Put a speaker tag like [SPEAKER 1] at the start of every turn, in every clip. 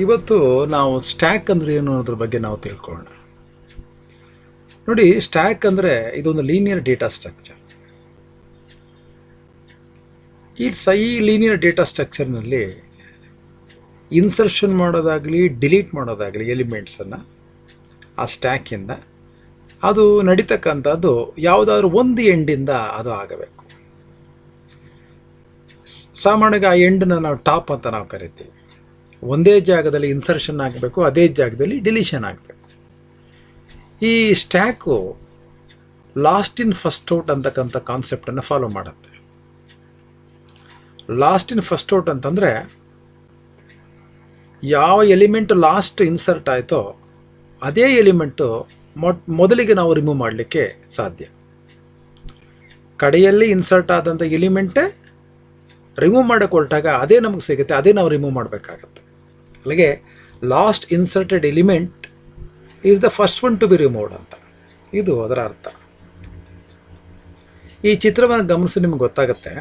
[SPEAKER 1] ಇವತ್ತು ನಾವು ಸ್ಟ್ಯಾಕ್ ಅಂದರೆ ಏನು ಅನ್ನೋದ್ರ ಬಗ್ಗೆ ನಾವು ತಿಳ್ಕೊಳ್ಳೋಣ. ನೋಡಿ, ಸ್ಟ್ಯಾಕ್ ಅಂದರೆ ಇದೊಂದು ಲೀನಿಯರ್ ಡೇಟಾ ಸ್ಟ್ರಕ್ಚರ್. ಈ ಲೀನಿಯರ್ ಡೇಟಾ ಸ್ಟ್ರಕ್ಚರ್ನಲ್ಲಿ ಇನ್ಸರ್ಷನ್ ಮಾಡೋದಾಗಲಿ ಡಿಲೀಟ್ ಮಾಡೋದಾಗಲಿ ಎಲಿಮೆಂಟ್ಸನ್ನು ಆ ಸ್ಟ್ಯಾಕಿಂದ ಅದು ನಡೀತಕ್ಕಂಥದ್ದು ಯಾವುದಾದ್ರೂ ಒಂದು ಎಂಡಿಂದ ಅದು ಆಗಬೇಕು. ಸಾಮಾನ್ಯವಾಗಿ ಆ ಎಂಡನ್ನ ನಾವು ಟಾಪ್ ಅಂತ ನಾವು ಕರಿತೀವಿ. ಒಂದೇ ಜಾಗದಲ್ಲಿ ಇನ್ಸರ್ಷನ್ ಆಗಬೇಕು, ಅದೇ ಜಾಗದಲ್ಲಿ ಡಿಲೀಷನ್ ಆಗಬೇಕು. ಈ ಸ್ಟ್ಯಾಕು ಲಾಸ್ಟ್ ಇನ್ ಫಸ್ಟ್ ಔಟ್ ಅಂತಕ್ಕಂಥ ಕಾನ್ಸೆಪ್ಟನ್ನು ಫಾಲೋ ಮಾಡುತ್ತೆ. ಲಾಸ್ಟ್ ಇನ್ ಫಸ್ಟ್ ಔಟ್ ಅಂತಂದರೆ ಯಾವ ಎಲಿಮೆಂಟ್ ಲಾಸ್ಟ್ ಇನ್ಸರ್ಟ್ ಆಯಿತೋ ಅದೇ ಎಲಿಮೆಂಟು ಮೊದಲಿಗೆ ನಾವು ರಿಮೂವ್ ಮಾಡಲಿಕ್ಕೆ ಸಾಧ್ಯ. ಕಡೆಯಲ್ಲಿ ಇನ್ಸರ್ಟ್ ಆದಂಥ ಎಲಿಮೆಂಟೇ ರಿಮೂವ್ ಮಾಡೋಕ್ಕೆ ಹೊರಟಾಗ ಅದೇ ನಮಗೆ ಸಿಗುತ್ತೆ, ಅದೇ ನಾವು ರಿಮೂವ್ ಮಾಡಬೇಕಾಗತ್ತೆ. ಅಲ್ಲಿಗೆ last inserted element is the first one to be removed ಅಂತ ಇದು ಅದರ ಅರ್ಥ. ಈ ಚಿತ್ರವನ್ನು ಗಮನಿಸಿ ನಿಮ್ಗೆ ಗೊತ್ತಾಗುತ್ತೆ.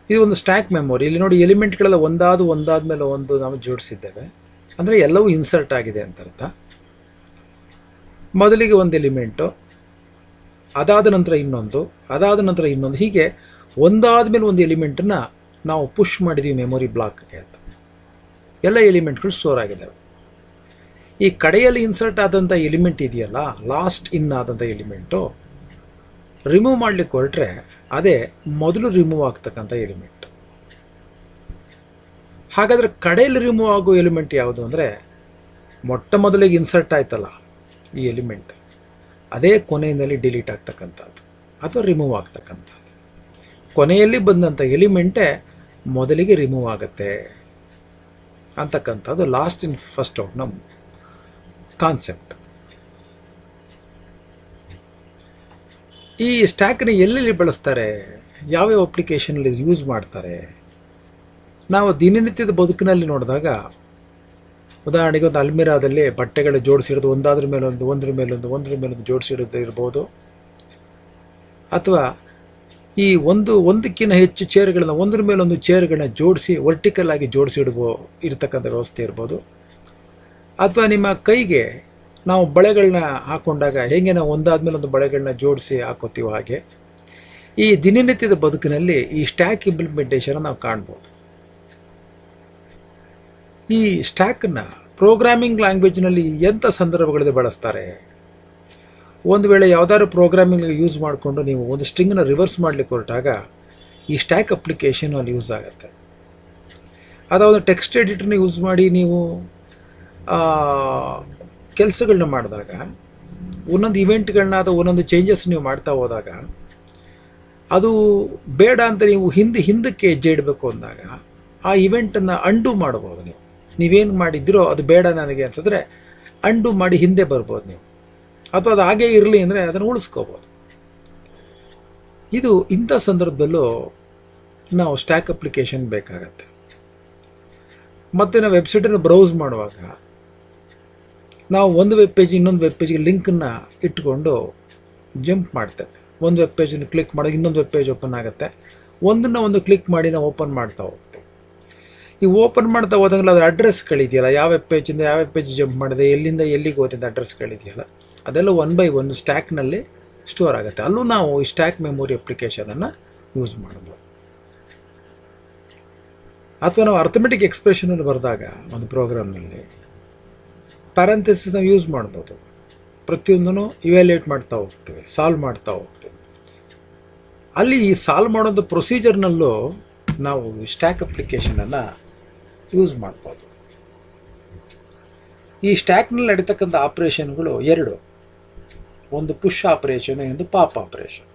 [SPEAKER 1] ಇದು ಒಂದು ಸ್ಟ್ಯಾಕ್ ಮೆಮೊರಿ. ಇಲ್ಲಿ ನೋಡಿ, ಎಲಿಮೆಂಟ್ಗಳೆಲ್ಲ ಒಂದಾದ ಮೇಲೆ ಒಂದು ನಾವು ಜೋಡಿಸಿದ್ದೇವೆ, ಅಂದರೆ ಎಲ್ಲವೂ ಇನ್ಸರ್ಟ್ ಆಗಿದೆ ಅಂತ ಅರ್ಥ. ಮೊದಲಿಗೆ ಒಂದು ಎಲಿಮೆಂಟು, ಅದಾದ ನಂತರ ಇನ್ನೊಂದು, ಅದಾದ ನಂತರ ಇನ್ನೊಂದು, ಹೀಗೆ ಒಂದಾದ ಮೇಲೆ ಒಂದು ಎಲಿಮೆಂಟನ್ನು ನಾವು ಪುಷ್ ಮಾಡಿದ್ದೀವಿ ಮೆಮೊರಿ ಬ್ಲಾಕ್ಗೆ ಅಂತ. ಎಲ್ಲ ಎಲಿಮೆಂಟ್ಗಳು ಸ್ಟೋರ್ ಆಗಿದ್ದಾವೆ. ಈ ಕಡೆಯಲ್ಲಿ ಇನ್ಸರ್ಟ್ ಆದಂಥ ಎಲಿಮೆಂಟ್ ಇದೆಯಲ್ಲ, ಲಾಸ್ಟ್ ಇನ್ ಆದಂಥ ಎಲಿಮೆಂಟು ರಿಮೂವ್ ಮಾಡಲಿಕ್ಕೆ ಹೊರಟ್ರೆ ಅದೇ ಮೊದಲು ರಿಮೂವ್ ಆಗ್ತಕ್ಕಂಥ ಎಲಿಮೆಂಟ್. ಹಾಗಾದರೆ ಕಡೆಯಲ್ಲಿ ರಿಮೂವ್ ಆಗೋ ಎಲಿಮೆಂಟ್ ಯಾವುದು ಅಂದರೆ, ಮೊಟ್ಟ ಮೊದಲಿಗೆ ಇನ್ಸರ್ಟ್ ಆಯ್ತಲ್ಲ ಈ ಎಲಿಮೆಂಟ್, ಅದೇ ಕೊನೆಯಲ್ಲಿ ಡಿಲೀಟ್ ಆಗ್ತಕ್ಕಂಥದ್ದು ಅಥವಾ ರಿಮೂವ್ ಆಗ್ತಕ್ಕಂಥದ್ದು. ಕೊನೆಯಲ್ಲಿ ಬಂದಂಥ ಎಲಿಮೆಂಟೇ ಮೊದಲಿಗೆ ರಿಮೂವ್ ಆಗುತ್ತೆ ಅಂತಕ್ಕಂಥದ್ದು ಲಾಸ್ಟ್ ಇನ್ ಫಸ್ಟ್ ಔಟ್ ನಮ್ಮ ಕಾನ್ಸೆಪ್ಟ್. ಈ ಸ್ಟ್ಯಾಕ್ನ ಎಲ್ಲೆಲ್ಲಿ ಬಳಸ್ತಾರೆ, ಯಾವ್ಯಾವ ಅಪ್ಲಿಕೇಶನಲ್ಲಿ ಯೂಸ್ ಮಾಡ್ತಾರೆ, ನಾವು ದಿನನಿತ್ಯದ ಬದುಕಿನಲ್ಲಿ ನೋಡಿದಾಗ, ಉದಾಹರಣೆಗೆ ಒಂದು ಅಲ್ಮಿರಾದಲ್ಲಿ ಬಟ್ಟೆಗಳು ಜೋಡಿಸಿಡೋದು, ಒಂದ್ರ ಮೇಲೊಂದು ಜೋಡಿಸಿಡೋದು ಇರ್ಬೋದು, ಅಥವಾ ಈ ಒಂದಕ್ಕಿಂತ ಹೆಚ್ಚು ಚೇರ್ಗಳನ್ನ ಒಂದ್ರ ಮೇಲೊಂದು ಚೇರ್ಗಳನ್ನ ಜೋಡಿಸಿ ವರ್ಟಿಕಲ್ ಆಗಿ ಇರತಕ್ಕಂಥ ವ್ಯವಸ್ಥೆ ಇರ್ಬೋದು, ಅಥವಾ ನಿಮ್ಮ ಕೈಗೆ ನಾವು ಬಳೆಗಳನ್ನ ಹಾಕ್ಕೊಂಡಾಗ ಹೇಗೆ ನಾವು ಒಂದಾದ್ಮೇಲೆ ಒಂದು ಬಳೆಗಳನ್ನ ಜೋಡಿಸಿ ಹಾಕೋತೀವೋ ಹಾಗೆ ಈ ದಿನನಿತ್ಯದ ಬದುಕಿನಲ್ಲಿ ಈ ಸ್ಟ್ಯಾಕ್ ಇಂಪ್ಲಿಮೆಂಟೇಷನ್ ನಾವು ಕಾಣ್ಬೋದು. ಈ ಸ್ಟ್ಯಾಕನ್ನು ಪ್ರೋಗ್ರಾಮಿಂಗ್ ಲ್ಯಾಂಗ್ವೇಜ್ನಲ್ಲಿ ಎಂಥ ಸಂದರ್ಭಗಳಲ್ಲಿ ಬಳಸ್ತಾರೆ. ಒಂದು ವೇಳೆ ಯಾವುದಾದ್ರು ಪ್ರೋಗ್ರಾಮಿಂಗ್ ಯೂಸ್ ಮಾಡಿಕೊಂಡು ನೀವು ಒಂದು ಸ್ಟ್ರಿಂಗನ್ನು ರಿವರ್ಸ್ ಮಾಡಲಿಕ್ಕೆ ಹೊರಟಾಗ ಈ ಸ್ಟ್ಯಾಕ್ ಅಪ್ಲಿಕೇಶನ್ ಅಲ್ಲಿ ಯೂಸ್ ಆಗುತ್ತೆ. ಅಥವಾ ಒಂದು ಟೆಕ್ಸ್ಟ್ ಎಡಿಟರ್ನ ಯೂಸ್ ಮಾಡಿ ನೀವು ಕೆಲಸಗಳನ್ನ ಮಾಡಿದಾಗ, ಒಂದೊಂದು ಇವೆಂಟ್ಗಳನ್ನ ಅಥವಾ ಒಂದೊಂದು ಚೇಂಜಸ್ ನೀವು ಮಾಡ್ತಾ ಹೋದಾಗ ಅದು ಬೇಡ ಅಂತ ನೀವು ಹಿಂದಕ್ಕೆ ಹೆಜ್ಜೆ ಇಡಬೇಕು ಅಂದಾಗ ಆ ಇವೆಂಟನ್ನು ಅಂಡು ಮಾಡ್ಬೋದು. ನೀವೇನು ಮಾಡಿದ್ದೀರೋ ಅದು ಬೇಡ ನನಗೆ ಅನ್ಸಿದ್ರೆ ಅಂಡು ಮಾಡಿ ಹಿಂದೆ ಬರ್ಬೋದು ನೀವು, ಅಥವಾ ಅದು ಹಾಗೇ ಇರಲಿ ಅಂದರೆ ಅದನ್ನು ಉಳಿಸ್ಕೋಬೋದು. ಇದು ಇಂಥ ಸಂದರ್ಭದಲ್ಲೂ ನಾವು ಸ್ಟ್ಯಾಕ್ ಅಪ್ಲಿಕೇಶನ್ ಬೇಕಾಗತ್ತೆ. ಮತ್ತು ನಾವು ವೆಬ್ಸೈಟನ್ನು ಬ್ರೌಸ್ ಮಾಡುವಾಗ ನಾವು ಒಂದು ವೆಬ್ ಪೇಜ್ ಇನ್ನೊಂದು ವೆಬ್ ಪೇಜ್ಗೆ ಲಿಂಕನ್ನು ಇಟ್ಕೊಂಡು ಜಂಪ್ ಮಾಡ್ತೇವೆ. ಒಂದು ವೆಬ್ ಪೇಜನ್ನು ಕ್ಲಿಕ್ ಮಾಡೋದು ಇನ್ನೊಂದು ವೆಬ್ ಪೇಜ್ ಓಪನ್ ಆಗುತ್ತೆ. ಒಂದು ಕ್ಲಿಕ್ ಮಾಡಿ ನಾವು ಓಪನ್ ಮಾಡ್ತಾ ಹೋಗ್ತೇವೆ. ಈ ಓಪನ್ ಮಾಡ್ತಾ ಹೋದಂಗೆಲ್ಲ ಅದರ ಅಡ್ರೆಸ್ಗಳಿದೆಯಲ್ಲ, ಯಾವ ವೆಬ್ ಪೇಜಿಂದ ಯಾವ ವೆಬ್ ಪೇಜ್ ಜಂಪ್ ಮಾಡಿದೆ, ಎಲ್ಲಿಂದ ಎಲ್ಲಿಗೆ ಹೋದಂಥ ಅಡ್ರೆಸ್ಗಳಿದೆಯಲ್ಲ, ಅದೆಲ್ಲ 1 by 1 ಸ್ಟ್ಯಾಕ್ನಲ್ಲಿ ಸ್ಟೋರ್ ಆಗುತ್ತೆ. ಅಲ್ಲೂ ನಾವು ಈ ಸ್ಟ್ಯಾಕ್ ಮೆಮೊರಿ ಅಪ್ಲಿಕೇಶನನ್ನು ಯೂಸ್ ಮಾಡ್ಬೋದು. ಅಥವಾ ನಾವು ಅರ್ಥಮೆಟಿಕ್ ಎಕ್ಸ್ಪ್ರೆಷನಲ್ಲಿ ಬರೆದಾಗ ಒಂದು ಪ್ರೋಗ್ರಾಮ್ನಲ್ಲಿ ಪ್ಯಾರಂಥೆಸಿಸ್ನ ಯೂಸ್ ಮಾಡ್ಬೋದು. ಪ್ರತಿಯೊಂದನ್ನು ಇವ್ಯಾಲ್ಯೂಯೇಟ್ ಮಾಡ್ತಾ ಹೋಗ್ತೀವಿ, ಸಾಲ್ವ್ ಮಾಡ್ತಾ ಹೋಗ್ತೀವಿ. ಅಲ್ಲಿ ಈ ಸಾಲ್ವ್ ಮಾಡೋದು ಪ್ರೊಸೀಜರ್ನಲ್ಲೂ ನಾವು ಸ್ಟ್ಯಾಕ್ ಅಪ್ಲಿಕೇಶನನ್ನು ಯೂಸ್ ಮಾಡ್ಬೋದು. ಈ ಸ್ಟ್ಯಾಕ್ನಲ್ಲಿ ನಡೀತಕ್ಕಂಥ ಆಪ್ರೇಷನ್ಗಳು 2, ಒಂದು ಪುಷ್ ಆಪ್ರೇಷನ್, ಇನ್ನೊಂದು ಪಾಪ್ ಆಪ್ರೇಷನ್.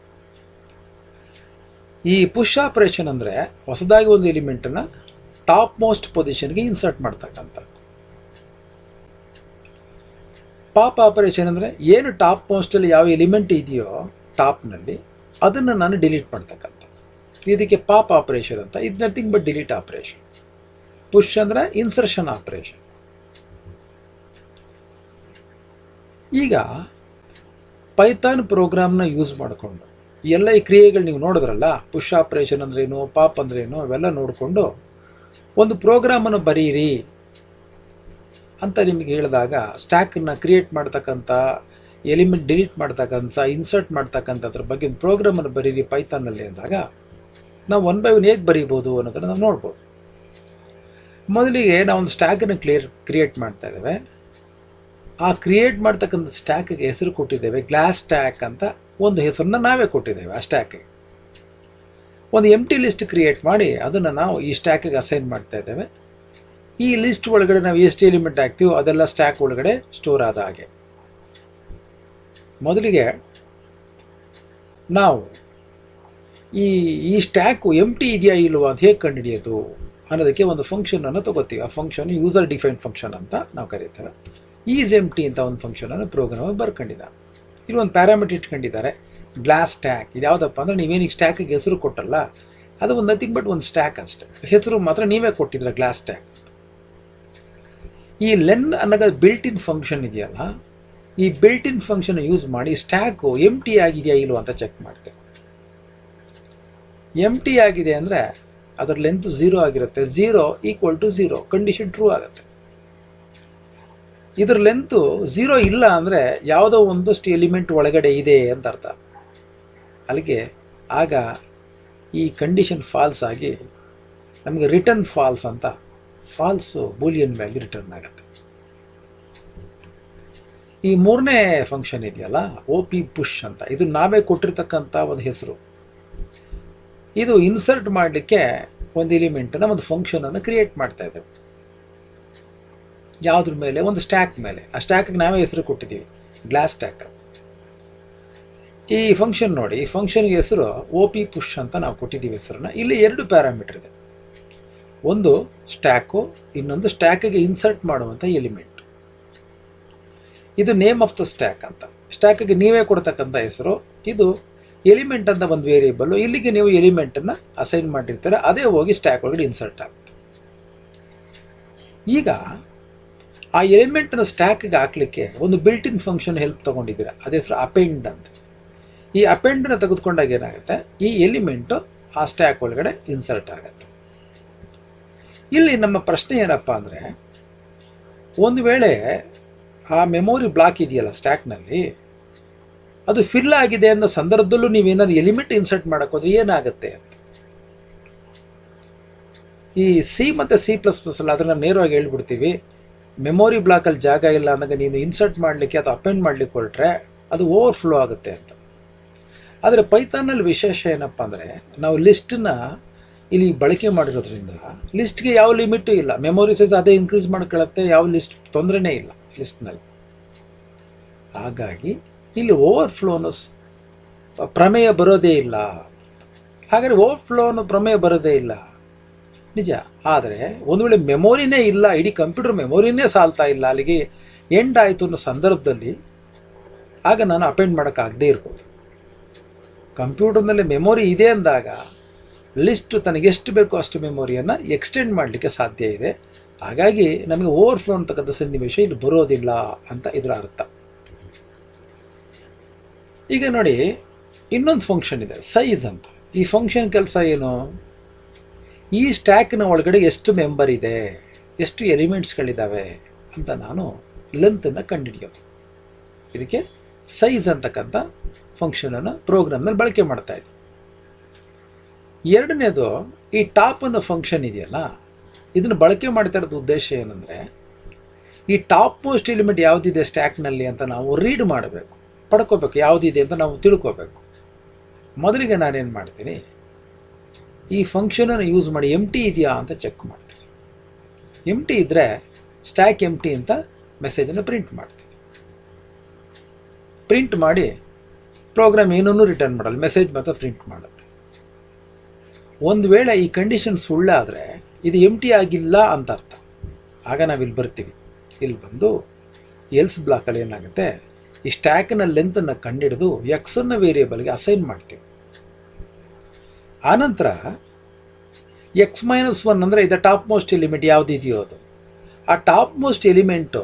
[SPEAKER 1] ಈ ಪುಷ್ ಆಪ್ರೇಷನ್ ಅಂದರೆ ಹೊಸದಾಗಿ ಒಂದು ಎಲಿಮೆಂಟನ್ನು ಟಾಪ್ ಮೋಸ್ಟ್ ಪೊಸಿಷನ್ಗೆ ಇನ್ಸರ್ಟ್ ಮಾಡ್ತಕ್ಕಂಥದ್ದು. ಪಾಪ್ ಆಪರೇಷನ್ ಅಂದರೆ ಏನು ಟಾಪ್ ಮೋಸ್ಟಲ್ಲಿ ಯಾವ ಎಲಿಮೆಂಟ್ ಇದೆಯೋ ಟಾಪ್ನಲ್ಲಿ ಅದನ್ನು ನಾನು ಡಿಲೀಟ್ ಮಾಡ್ತಕ್ಕಂಥದ್ದು. ಇದಕ್ಕೆ ಪಾಪ್ ಆಪರೇಷನ್ ಅಂತ. ಇದು nothing but delete operation. Push ಅಂದರೆ ಇನ್ಸರ್ಷನ್ ಆಪರೇಷನ್. ಈಗ ಪೈಥಾನ್ ಪ್ರೋಗ್ರಾಮ್ನ ಯೂಸ್ ಮಾಡಿಕೊಂಡು ಎಲ್ಲ ಈ ಕ್ರಿಯೆಗಳು ನೀವು ನೋಡಿದ್ರಲ್ಲ, ಪುಷ್ ಆಪರೇಷನ್ ಅಂದ್ರೇನು, ಪಾಪ್ ಅಂದ್ರೇನು, ಅವೆಲ್ಲ ನೋಡಿಕೊಂಡು ಒಂದು ಪ್ರೋಗ್ರಾಮನ್ನು ಬರೀರಿ ಅಂತ ನಿಮಗೆ ಹೇಳಿದಾಗ ಸ್ಟ್ಯಾಕನ್ನು ಕ್ರಿಯೇಟ್ ಮಾಡ್ತಕ್ಕಂಥ, ಎಲಿಮೆಂಟ್ ಡಿಲೀಟ್ ಮಾಡ್ತಕ್ಕಂಥ, ಇನ್ಸರ್ಟ್ ಮಾಡ್ತಕ್ಕಂಥದ್ರ ಬಗ್ಗೆ ಒಂದು ಪ್ರೋಗ್ರಾಮನ್ನು ಬರೀರಿ ಪೈಥಾನಲ್ಲಿ ಅಂದಾಗ ನಾವು 1 by 1 ಹೇಗೆ ಬರೀಬೋದು ಅನ್ನೋದನ್ನು ನಾವು ನೋಡ್ಬೋದು. ಮೊದಲಿಗೆ ನಾವೊಂದು ಸ್ಟ್ಯಾಕನ್ನು ಕ್ರಿಯೇಟ್ ಮಾಡ್ತಾ ಇದ್ದೇವೆ. ಆ ಕ್ರಿಯೇಟ್ ಮಾಡ್ತಕ್ಕಂಥ ಸ್ಟ್ಯಾಕಿಗೆ ಹೆಸರು ಕೊಟ್ಟಿದ್ದೇವೆ, ಗ್ಲಾಸ್ ಸ್ಟ್ಯಾಕ್ ಅಂತ ಒಂದು ಹೆಸರನ್ನ ನಾವೇ ಕೊಟ್ಟಿದ್ದೇವೆ. ಆ ಸ್ಟ್ಯಾಕಿಗೆ ಒಂದು ಎಂಟಿ ಲಿಸ್ಟ್ ಕ್ರಿಯೇಟ್ ಮಾಡಿ ಅದನ್ನು ನಾವು ಈ ಸ್ಟ್ಯಾಕಿಗೆ ಅಸೈನ್ ಮಾಡ್ತಾ ಇದ್ದೇವೆ. ಈ ಲಿಸ್ಟ್ ಒಳಗಡೆ ನಾವು ಎಷ್ಟು ಎಲಿಮೆಂಟ್ ಹಾಕ್ತೀವೋ ಅದೆಲ್ಲ ಸ್ಟ್ಯಾಕ್ ಒಳಗಡೆ ಸ್ಟೋರ್ ಆದ ಹಾಗೆ. ಮೊದಲಿಗೆ ನಾವು ಈ ಸ್ಟ್ಯಾಕು ಎಂಟಿ ಇದೆಯಾ ಇಲ್ವಾ ಅಂತ ಹೇಗೆ ಕಂಡುಹಿಡಿಯೋದು ಅನ್ನೋದಕ್ಕೆ ಒಂದು ಫಂಕ್ಷನನ್ನು ತೊಗೋತೀವಿ. ಆ ಫಂಕ್ಷನ್ ಯೂಸರ್ ಡಿಫೈನ್ ಫಂಕ್ಷನ್ ಅಂತ ನಾವು ಕರೀತೇವೆ. ಈಸ್ ಎಂಟಿ ಅಂತ ಒಂದು ಫಂಕ್ಷನನ್ನು ಪ್ರೋಗ್ರಾಮಲ್ಲಿ ಬರ್ಕೊಂಡಿದ್ದಾರೆ. ಇಲ್ಲಿ ಒಂದು ಪ್ಯಾರಾಮೀಟರ್ ಇಟ್ಕೊಂಡಿದ್ದಾರೆ, ಗ್ಲಾಸ್ ಸ್ಟ್ಯಾಕ್. ಇದು ಯಾವುದಪ್ಪ ಅಂದರೆ ನೀವೇನಿಗೆ ಸ್ಟ್ಯಾಕಿಗೆ ಹೆಸರು ಕೊಟ್ಟಲ್ಲ, ಅದು ಒಂದು ನಥಿಂಗ್ ಬಟ್ ಒಂದು ಸ್ಟ್ಯಾಕ್ ಅಷ್ಟೇ. ಹೆಸರು ಮಾತ್ರ ನೀವೇ ಕೊಟ್ಟಿದ್ರೆ ಗ್ಲಾಸ್ ಸ್ಟ್ಯಾಕ್. ಈ ಲೆನ್ ಅನ್ನೋದು ಬಿಲ್ಟ್ ಇನ್ ಫಂಕ್ಷನ್ ಇದೆಯಲ್ಲ, ಈ ಬಿಲ್ಟ್ ಇನ್ ಫಂಕ್ಷನ್ ಯೂಸ್ ಮಾಡಿ ಸ್ಟ್ಯಾಕು ಎಂಟಿ ಆಗಿದೆಯಾ ಇಲ್ವ ಅಂತ ಚೆಕ್ ಮಾಡ್ತೇವೆ. ಎಂಟಿ ಆಗಿದೆ ಅಂದರೆ ಅದರ ಲೆಂತ್ 0 ಆಗಿರುತ್ತೆ. 0 = 0 ಕಂಡೀಷನ್ ಟ್ರೂ ಆಗುತ್ತೆ. ಇದರ ಲೆಂತು 0 ಇಲ್ಲ ಅಂದರೆ ಯಾವುದೋ ಒಂದಷ್ಟು ಎಲಿಮೆಂಟ್ ಒಳಗಡೆ ಇದೆ ಅಂತ ಅರ್ಥ. ಅಲ್ಲಿಗೆ ಆಗ ಈ ಕಂಡೀಷನ್ ಫಾಲ್ಸ್ ಆಗಿ ನಮಗೆ ರಿಟರ್ನ್ ಫಾಲ್ಸ್ ಅಂತ ಫಾಲ್ಸು ಬೂಲಿಯನ್ ವ್ಯಾಲ್ಯೂ ರಿಟರ್ನ್ ಆಗುತ್ತೆ. ಈ ಮೂರನೇ ಫಂಕ್ಷನ್ ಇದೆಯಲ್ಲ, OP ಪುಷ್ ಅಂತ, ಇದು ನಾವೇ ಕೊಟ್ಟಿರ್ತಕ್ಕಂಥ ಒಂದು ಹೆಸರು. ಇದು ಇನ್ಸರ್ಟ್ ಮಾಡಲಿಕ್ಕೆ ಒಂದು ಎಲಿಮೆಂಟನ್ನು, ಒಂದು ಫಂಕ್ಷನನ್ನು ಕ್ರಿಯೇಟ್ ಮಾಡ್ತಾ ಇದ್ದೇವೆ. ಯಾವುದ್ರ ಮೇಲೆ? ಒಂದು ಸ್ಟ್ಯಾಕ್ ಮೇಲೆ. ಆ ಸ್ಟ್ಯಾಕಿಗೆ ನಾವೇ ಹೆಸರು ಕೊಟ್ಟಿದ್ದೀವಿ, ಗ್ಲಾಸ್ ಸ್ಟ್ಯಾಕ್. ಈ ಫಂಕ್ಷನ್ ನೋಡಿ, ಈ ಫಂಕ್ಷನ್ಗೆ ಹೆಸರು OP ಪುಷ್ ಅಂತ ನಾವು ಕೊಟ್ಟಿದ್ದೀವಿ ಹೆಸರನ್ನ. ಇಲ್ಲಿ 2 ಪ್ಯಾರಾಮೀಟರ್ ಇದೆ. ಒಂದು ಸ್ಟ್ಯಾಕು, ಇನ್ನೊಂದು ಸ್ಟ್ಯಾಕಿಗೆ ಇನ್ಸರ್ಟ್ ಮಾಡುವಂಥ ಎಲಿಮೆಂಟ್. ಇದು ನೇಮ್ ಆಫ್ ದ ಸ್ಟ್ಯಾಕ್ ಅಂತ, ಸ್ಟ್ಯಾಕಿಗೆ ನೀವೇ ಕೊಡ್ತಕ್ಕಂಥ ಹೆಸರು. ಇದು ಎಲಿಮೆಂಟ್ ಅಂತ ಒಂದು ವೇರಿಯೇಬಲ್ಲು, ಇಲ್ಲಿಗೆ ನೀವು ಎಲಿಮೆಂಟನ್ನು ಅಸೈನ್ ಮಾಡಿರ್ತಾರೆ, ಅದೇ ಹೋಗಿ ಸ್ಟ್ಯಾಕ್ ಒಳಗಡೆ ಇನ್ಸರ್ಟ್ ಆಗುತ್ತೆ. ಈಗ ಆ ಎಲಿಮೆಂಟನ್ನು ಸ್ಟ್ಯಾಕಿಗೆ ಹಾಕಲಿಕ್ಕೆ ಒಂದು ಬಿಲ್ಟ್ ಇನ್ ಫಂಕ್ಷನ್ ಹೆಲ್ಪ್ ತೊಗೊಂಡಿದ್ದೀರಾ, ಅದೇ ಹೆಸರು ಅಪೆಂಡ್ ಅಂತ. ಈ ಅಪೆಂಡನ್ನು ತೆಗೆದುಕೊಂಡಾಗ ಏನಾಗುತ್ತೆ, ಈ ಎಲಿಮೆಂಟು ಆ ಸ್ಟ್ಯಾಕ್ ಒಳಗಡೆ ಇನ್ಸರ್ಟ್ ಆಗುತ್ತೆ. ಇಲ್ಲಿ ನಮ್ಮ ಪ್ರಶ್ನೆ ಏನಪ್ಪ ಅಂದರೆ, ಒಂದು ವೇಳೆ ಆ ಮೆಮೊರಿ ಬ್ಲಾಕ್ ಇದೆಯಲ್ಲ ಸ್ಟ್ಯಾಕ್ನಲ್ಲಿ, ಅದು ಫಿಲ್ ಆಗಿದೆ ಅನ್ನೋ ಸಂದರ್ಭದಲ್ಲೂ ನೀವೇನಾದ್ರು ಎಲಿಮೆಂಟ್ ಇನ್ಸರ್ಟ್ ಮಾಡೋಕ್ಕೋದ್ರೆ ಏನಾಗುತ್ತೆ ಅಂತ. ಈ C ಮತ್ತು C++ ಅಲ್ಲ, ಅದನ್ನು ನೇರವಾಗಿ ಹೇಳ್ಬಿಡ್ತೀವಿ, ಮೆಮೊರಿ ಬ್ಲಾಕಲ್ಲಿ ಜಾಗ ಇಲ್ಲ ಅಂದಾಗ ನೀನು ಇನ್ಸರ್ಟ್ ಮಾಡಲಿಕ್ಕೆ ಅಥವಾ ಅಪೆಂಡ್ ಮಾಡಲಿಕ್ಕೆ ಹೊರಟ್ರೆ ಅದು ಓವರ್ಫ್ಲೋ ಆಗುತ್ತೆ ಅಂತ. ಆದರೆ ಪೈಥಾನಲ್ಲಿ ವಿಶೇಷ ಏನಪ್ಪ ಅಂದರೆ, ನಾವು ಲಿಸ್ಟನ್ನ ಇಲ್ಲಿ ಬಳಕೆ ಮಾಡಿರೋದ್ರಿಂದ ಲಿಸ್ಟ್ಗೆ ಯಾವ ಲಿಮಿಟೂ ಇಲ್ಲ. ಮೆಮೊರಿ ಸೈಜ್ ಅದೇ ಇನ್ಕ್ರೀಸ್ ಮಾಡ್ಕೊಳ್ಳುತ್ತೆ, ಯಾವ ಲಿಸ್ಟ್ ತೊಂದರೆನೇ ಇಲ್ಲ ಲಿಸ್ಟ್ನಲ್ಲಿ. ಹಾಗಾಗಿ ಇಲ್ಲಿ ಓವರ್ಫ್ಲೋನು ಪ್ರಮೇಯ ಬರೋದೇ ಇಲ್ಲ. ಹಾಗಾದರೆ ಓವರ್ಫ್ಲೋನು ಪ್ರಮೇಯ ಬರೋದೇ ಇಲ್ಲ ನಿಜ. ಆದರೆ ಒಂದು ವೇಳೆ ಮೆಮೊರಿನೇ ಇಲ್ಲ, ಇಡೀ ಕಂಪ್ಯೂಟರ್ ಮೆಮೊರಿನೇ ಸಾಲ್ತಾ ಇಲ್ಲ, ಅಲ್ಲಿಗೆ ಎಂಡ್ ಆಯಿತು ಅನ್ನೋ ಸಂದರ್ಭದಲ್ಲಿ ಆಗ ನಾನು ಅಪೆಂಡ್ ಮಾಡೋಕ್ಕಾಗದೇ ಇರ್ಬೋದು. ಕಂಪ್ಯೂಟರ್ನಲ್ಲಿ ಮೆಮೊರಿ ಇದೆ ಅಂದಾಗ ಲಿಸ್ಟು ತನಗೆಷ್ಟು ಬೇಕೋ ಅಷ್ಟು ಮೆಮೊರಿಯನ್ನು ಎಕ್ಸ್ಟೆಂಡ್ ಮಾಡಲಿಕ್ಕೆ ಸಾಧ್ಯ ಇದೆ. ಹಾಗಾಗಿ ನಮಗೆ ಓವರ್ಫ್ಲೋ ಅಂತಕ್ಕಂಥ ಸನ್ನಿವೇಶ ಇಲ್ಲಿ ಬರೋದಿಲ್ಲ ಅಂತ ಇದರ ಅರ್ಥ. ಈಗ ನೋಡಿ, ಇನ್ನೊಂದು ಫಂಕ್ಷನ್ ಇದೆ ಸೈಜ್ ಅಂತ. ಈ ಫಂಕ್ಷನ್ ಕೆಲಸ ಏನು? ಈ ಸ್ಟ್ಯಾಕ್ನ ಒಳಗಡೆ ಎಷ್ಟು ಮೆಂಬರ್ ಇದೆ, ಎಷ್ಟು ಎಲಿಮೆಂಟ್ಸ್ಗಳಿದ್ದಾವೆ ಅಂತ ನಾನು ಲೆಂತನ್ನು ಕಂಡುಹಿಡಿಯೋದು. ಇದಕ್ಕೆ ಸೈಜ್ ಅಂತಕ್ಕಂಥ ಫಂಕ್ಷನನ್ನು ಪ್ರೋಗ್ರಾಮ್ನಲ್ಲಿ ಬಳಕೆ ಮಾಡ್ತಾ ಇದ್ದೆ. ಎರಡನೇದು ಈ ಟಾಪ್ ಅನ್ನೋ ಫಂಕ್ಷನ್ ಇದೆಯಲ್ಲ, ಇದನ್ನು ಬಳಕೆ ಮಾಡ್ತಾ ಇರೋದು ಉದ್ದೇಶ ಏನಂದರೆ, ಈ ಟಾಪ್ ಮೋಸ್ಟ್ ಎಲಿಮೆಂಟ್ ಯಾವುದಿದೆ ಸ್ಟ್ಯಾಕ್ನಲ್ಲಿ ಅಂತ ನಾವು ರೀಡ್ ಮಾಡಬೇಕು, ಪಡ್ಕೋಬೇಕು, ಯಾವುದಿದೆ ಅಂತ ನಾವು ತಿಳ್ಕೋಬೇಕು. ಮೊದಲಿಗೆ ನಾನೇನು ಮಾಡ್ತೀನಿ, ಈ ಫಂಕ್ಷನನ್ನು ಯೂಸ್ ಮಾಡಿ ಎಂಟಿ ಇದೆಯಾ ಅಂತ ಚೆಕ್ ಮಾಡ್ತೀನಿ. ಎಂಟಿ ಇದ್ದರೆ ಸ್ಟ್ಯಾಕ್ ಎಂಟಿ ಅಂತ ಮೆಸೇಜನ್ನು ಪ್ರಿಂಟ್ ಮಾಡ್ತೀನಿ. ಪ್ರಿಂಟ್ ಮಾಡಿ ಪ್ರೋಗ್ರಾಮ್ ಏನನ್ನೂ ರಿಟರ್ನ್ ಮಾಡಲ್ಲ, ಮೆಸೇಜ್ ಮಾತ್ರ ಪ್ರಿಂಟ್ ಮಾಡುತ್ತೆ. ಒಂದು ವೇಳೆ ಈ ಕಂಡೀಷನ್ ಸುಳ್ಳಾದರೆ ಇದು ಎಂಟಿ ಆಗಿಲ್ಲ ಅಂತ ಅರ್ಥ. ಆಗ ನಾವಿಲ್ಲಿ ಬರ್ತೀವಿ. ಇಲ್ಲಿ ಬಂದು ಎಲ್ಸ್ ಬ್ಲಾಕಲ್ಲಿ ಏನಾಗುತ್ತೆ, ಈ ಸ್ಟ್ಯಾಕ್ನ ಲೆಂತನ್ನು ಕಂಡುಹಿಡಿದು ಎಕ್ಸನ್ನು ವೇರಿಯೇಬಲ್ಗೆ ಅಸೈನ್ ಮಾಡ್ತೀವಿ. ಆನಂತರ x-1 ಅಂದರೆ ಇದು ಟಾಪ್ ಮೋಸ್ಟ್ ಎಲಿಮೆಂಟ್ ಯಾವುದಿದೆಯೋ ಅದು. ಆ ಟಾಪ್ ಮೋಸ್ಟ್ ಎಲಿಮೆಂಟು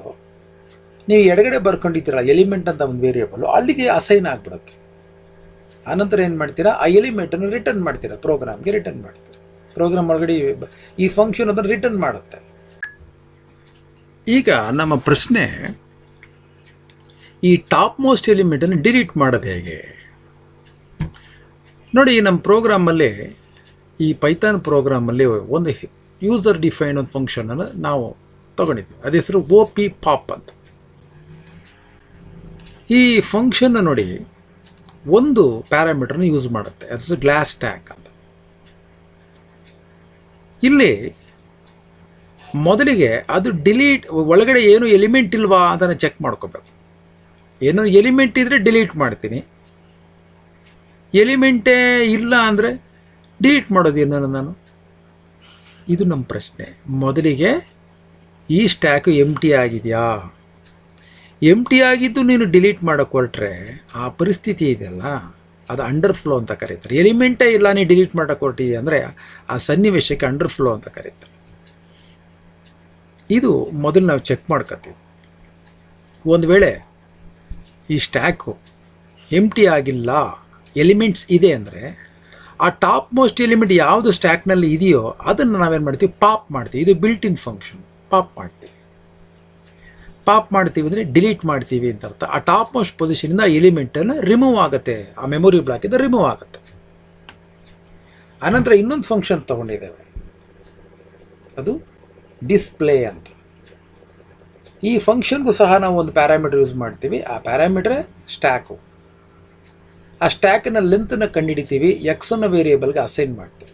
[SPEAKER 1] ನೀವು ಎಡಗಡೆ ಬರ್ಕೊಂಡಿದ್ದೀರ ಎಲಿಮೆಂಟ್ ಅಂತ ಒಂದು ವೇರಿಯೇಬಲು, ಅಲ್ಲಿಗೆ ಅಸೈನ್ ಆಗಿಬಿಡುತ್ತೆ. ಆನಂತರ ಏನು ಮಾಡ್ತೀರಾ, ಆ ಎಲಿಮೆಂಟನ್ನು ರಿಟರ್ನ್ ಮಾಡ್ತೀರಾ, ಪ್ರೋಗ್ರಾಮ್ಗೆ ರಿಟರ್ನ್ ಮಾಡ್ತೀರಾ. ಪ್ರೋಗ್ರಾಮ್ ಒಳಗಡೆ ಈ ಫಂಕ್ಷನ್ ಅದನ್ನು ರಿಟರ್ನ್ ಮಾಡುತ್ತೆ. ಈಗ ನಮ್ಮ ಪ್ರಶ್ನೆ, ಈ ಟಾಪ್ ಮೋಸ್ಟ್ ಎಲಿಮೆಂಟನ್ನು ಡಿಲೀಟ್ ಮಾಡೋದು ಹೇಗೆ? ನೋಡಿ, ನಮ್ಮ ಪ್ರೋಗ್ರಾಮಲ್ಲಿ, ಈ ಪೈಥಾನ್ ಪ್ರೋಗ್ರಾಮಲ್ಲಿ ಒಂದು ಯೂಸರ್ ಡಿಫೈನ್ ಒಂದು ಫಂಕ್ಷನನ್ನು ನಾವು ತಗೊಂಡಿದ್ದೀವಿ. ಅದ ಹೆಸರು OP_POP ಅಂತ. ಈ ಫಂಕ್ಷನ್ನ ನೋಡಿ, ಒಂದು ಪ್ಯಾರಾಮೀಟರ್ನ ಯೂಸ್ ಮಾಡುತ್ತೆ, ಅದು ಗ್ಲಾಸ್ ಸ್ಟ್ಯಾಕ್ ಅಂತ. ಇಲ್ಲಿ ಮೊದಲಿಗೆ ಅದು ಡಿಲೀಟ್, ಒಳಗಡೆ ಏನು ಎಲಿಮೆಂಟ್ ಇಲ್ವಾ ಅಂತ ಚೆಕ್ ಮಾಡ್ಕೋಬೇಕು. ಏನೋ ಎಲಿಮೆಂಟ್ ಇದ್ದರೆ ಡಿಲೀಟ್ ಮಾಡ್ತೀನಿ, ಎಲಿಮೆಂಟೇ ಇಲ್ಲ ಅಂದರೆ ಡಿಲೀಟ್ ಮಾಡೋದೇನು ನಾನು? ಇದು ನಮ್ಮ ಪ್ರಶ್ನೆ. ಮೊದಲಿಗೆ ಈ ಸ್ಟ್ಯಾಕು ಎಂಟಿ ಆಗಿದೆಯಾ? ಎಂಟಿ ಆಗಿದ್ದು ನೀನು ಡಿಲೀಟ್ ಮಾಡೋಕ್ಕೆ ಹೊರಟ್ರೆ ಆ ಪರಿಸ್ಥಿತಿ ಇದೆಯಲ್ಲ, ಅದು ಅಂಡರ್ ಫ್ಲೋ ಅಂತ ಕರೀತಾರೆ. ಎಲಿಮೆಂಟೇ ಇಲ್ಲ ನೀನು ಡಿಲೀಟ್ ಮಾಡೋಕ್ಕೆ ಹೊರಟಿದೆ ಅಂದರೆ ಆ ಸನ್ನಿವೇಶಕ್ಕೆ ಅಂಡರ್ ಫ್ಲೋ ಅಂತ ಕರೀತಾರೆ. ಇದು ಮೊದಲು ನಾವು ಚೆಕ್ ಮಾಡ್ಕೊತೀವಿ. ಒಂದು ವೇಳೆ ಈ ಸ್ಟ್ಯಾಕು ಎಂಟಿ ಆಗಿಲ್ಲ, ಎಲಿಮೆಂಟ್ಸ್ ಇದೆ ಅಂದರೆ, ಆ ಟಾಪ್ ಮೋಸ್ಟ್ ಎಲಿಮೆಂಟ್ ಯಾವುದು ಸ್ಟ್ಯಾಕ್ನಲ್ಲಿ ಇದೆಯೋ ಅದನ್ನು ನಾವೇನು ಮಾಡ್ತೀವಿ? ಪಾಪ್ ಮಾಡ್ತೀವಿ. ಇದು ಬಿಲ್ಟ್ ಇನ್ ಫಂಕ್ಷನ್. ಪಾಪ್ ಮಾಡ್ತೀವಿ. ಪಾಪ್ ಮಾಡ್ತೀವಿ ಅಂದರೆ ಡಿಲೀಟ್ ಮಾಡ್ತೀವಿ ಅಂತ ಅರ್ಥ. ಆ ಟಾಪ್ ಮೋಸ್ಟ್ ಪೊಸಿಷನಿಂದ ಆ ಎಲಿಮೆಂಟನ್ನು ರಿಮೂವ್ ಆಗುತ್ತೆ, ಆ ಮೆಮೊರಿ ಬ್ಲಾಕಿಂದ ರಿಮೂವ್ ಆಗುತ್ತೆ. ಆನಂತರ ಇನ್ನೊಂದು ಫಂಕ್ಷನ್ ತೊಗೊಂಡಿದ್ದೇವೆ, ಅದು ಡಿಸ್ಪ್ಲೇ ಅಂತ. ಈ ಫಂಕ್ಷನ್ಗೂ ಸಹ ನಾವು ಒಂದು ಪ್ಯಾರಾಮೀಟರ್ ಯೂಸ್ ಮಾಡ್ತೀವಿ. ಆ ಪ್ಯಾರಾಮೀಟರ್ ಸ್ಟ್ಯಾಕು. ಆ ಸ್ಟ್ಯಾಕಿನ ಲೆಂತನ್ನು ಕಂಡುಹಿಡಿತೀವಿ, ಎಕ್ಸನ್ನು ವೇರಿಯೇಬಲ್ಗೆ ಅಸೈನ್ ಮಾಡ್ತೀವಿ.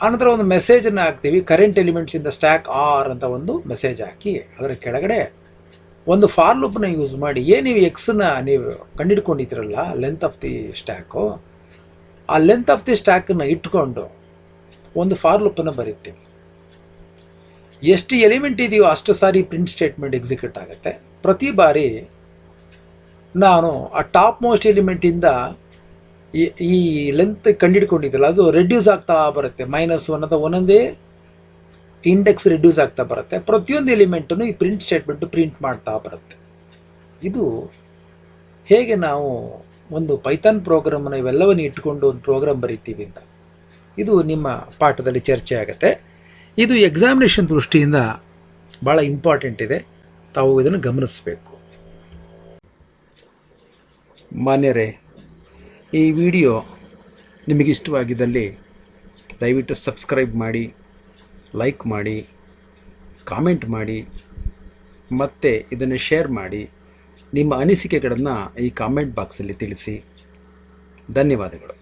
[SPEAKER 1] ಆನಂತರ ಒಂದು ಮೆಸೇಜನ್ನು ಹಾಕ್ತೀವಿ, current elements in the stack are ಅಂತ ಒಂದು ಮೆಸೇಜ್ ಹಾಕಿ ಅದರ ಕೆಳಗಡೆ ಒಂದು ಫಾರ್ ಲೂಪ್ನ ಯೂಸ್ ಮಾಡಿ, ನೀವು ಎಕ್ಸನ್ನ ನೀವು ಕಂಡುಹಿಡ್ಕೊಂಡಿದ್ದೀರಲ್ಲ ಲೆಂತ್ ಆಫ್ ದಿ ಸ್ಟ್ಯಾಕು, ಆ ಲೆಂತ್ ಆಫ್ ದಿ ಸ್ಟ್ಯಾಕನ್ನು ಇಟ್ಕೊಂಡು ಒಂದು ಫಾರ್ ಲೂಪನ್ನು ಬರೀತೀವಿ. ಎಷ್ಟು ಎಲಿಮೆಂಟ್ ಇದೆಯೋ ಅಷ್ಟು ಸಾರಿ ಪ್ರಿಂಟ್ ಸ್ಟೇಟ್ಮೆಂಟ್ ಎಕ್ಸಿಕ್ಯೂಟ್ ಆಗುತ್ತೆ. ಪ್ರತಿ ಬಾರಿ ನಾನು ಆ ಟಾಪ್ ಮೋಸ್ಟ್ ಎಲಿಮೆಂಟಿಂದ ಈ ಲೆಂತ್ ಕಂಡುಹಿಡ್ಕೊಂಡಿದ್ದಲ್ಲ ಅದು ರೆಡ್ಯೂಸ್ ಆಗ್ತಾ ಬರುತ್ತೆ. -1 ಅಂತ ಒಂದೊಂದೇ ಇಂಡೆಕ್ಸ್ ರೆಡ್ಯೂಸ್ ಆಗ್ತಾ ಬರುತ್ತೆ. ಪ್ರತಿಯೊಂದು ಎಲಿಮೆಂಟನ್ನು ಈ ಪ್ರಿಂಟ್ ಸ್ಟೇಟ್ಮೆಂಟು ಪ್ರಿಂಟ್ ಮಾಡ್ತಾ ಬರುತ್ತೆ. ಇದು ಹೇಗೆ ನಾವು ಒಂದು ಪೈಥಾನ್ ಪ್ರೋಗ್ರಾಮನ್ನು ಇವೆಲ್ಲವನ್ನು ಇಟ್ಕೊಂಡು ಒಂದು ಪ್ರೋಗ್ರಾಮ್ ಬರೀತೀವಿ ಅಂತ, ಇದು ನಿಮ್ಮ ಪಾಠದಲ್ಲಿ ಚರ್ಚೆ ಆಗುತ್ತೆ. ಇದು ಎಕ್ಸಾಮಿನೇಷನ್ ದೃಷ್ಟಿಯಿಂದ ಭಾಳ ಇಂಪಾರ್ಟೆಂಟ್ ಇದೆ, ತಾವು ಇದನ್ನು ಗಮನಿಸಬೇಕು. ಮಾನ್ಯರೇ, ಈ ವಿಡಿಯೋ ನಿಮಗಿಷ್ಟವಾಗಿದ್ದಲ್ಲಿ ದಯವಿಟ್ಟು ಸಬ್ಸ್ಕ್ರೈಬ್ ಮಾಡಿ, ಲೈಕ್ ಮಾಡಿ, ಕಾಮೆಂಟ್ ಮಾಡಿ, ಮತ್ತು ಇದನ್ನು ಶೇರ್ ಮಾಡಿ. ನಿಮ್ಮ ಅನಿಸಿಕೆಗಳನ್ನು ಈ ಕಾಮೆಂಟ್ ಬಾಕ್ಸಲ್ಲಿ ತಿಳಿಸಿ. ಧನ್ಯವಾದಗಳು.